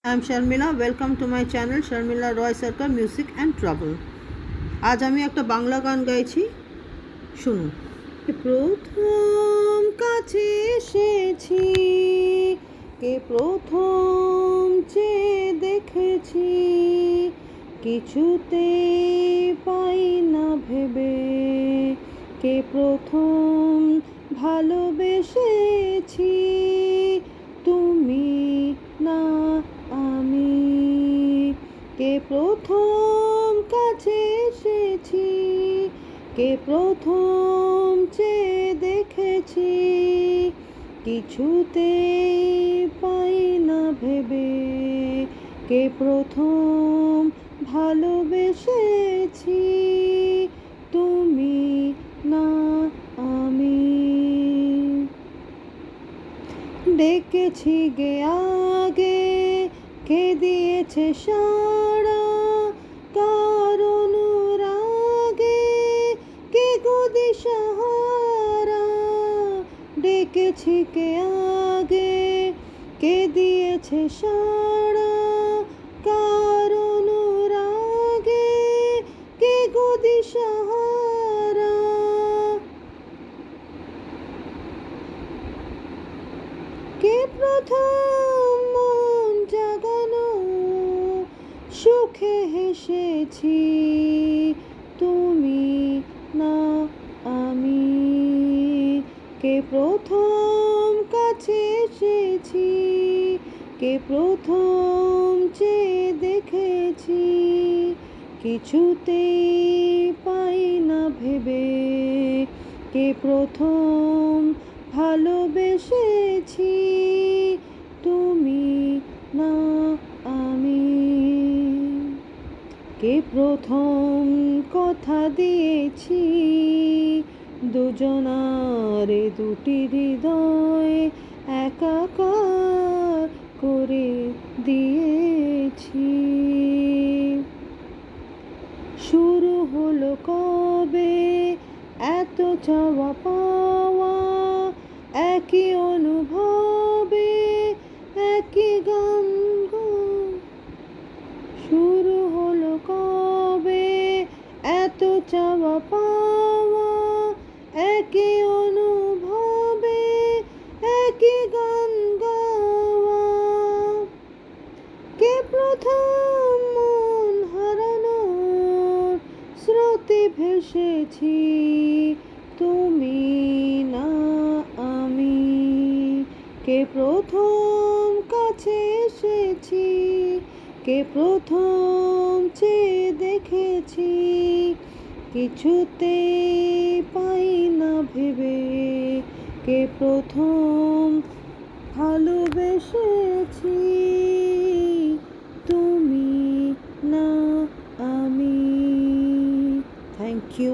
I am Sharmila. Welcome to my channel Sharmila Roy Sarkar Music and Travel. আজ আমি একটা বাংলা গান গাইছি, শুনুন। প্রথম কাছে এসেছি, কে প্রথম চেয়ে দেখেছি, কিছুতে পাই না ভেবে, কে প্রথম ভালোবেসেছি, তুমি না আমি। কে প্রথম কাছে এসেছি, কে প্রথম চেয়ে দেখেছি, কিছুতে পাই না ভেবে, কে প্রথম ভালোবেসেছি, তুমি না আমি। ডেকেছি গে আগে, কে দিয়েছে সাড়া, কার অনুরাগে কে গো দিশাহারা। ডেকেছি কে আগে, কে দিয়েছে সাড়া, কার অনুরাগে কে গো দিশাহারা। কে প্রথম মন জাগানো, সুখে হেসেছি, তুমি না আমি। কে প্রথম কাছে এসেছি, কে প্রথম চেয়ে দেখেছি, কিছুতেই পাই না ভেবে, কে প্রথম ভালোবেসেছি, তুমি না আমি। কে প্রথম কথা দিয়েছি, দুজনার দুটি হৃদয় একাকার করে দিয়েছি। শুরু হলো কবে এত চাওয়া পাওয়া, একই অনুভবে একই গান। শুরু হলো কবে এত চাওয়া পাওয়া, একই অনুভবে একই গান গাওয়া। কে প্রথম মন হারানোর স্রোতে ভেসেছি, তুমি না আমি। কে প্রথম কাছে এসেছি, কে প্রথম চেয়ে দেখেছি, কিছুতে পাই না ভেবে, কে প্রথম ভালোবেসেছি, তুমি না আমি। Thank you.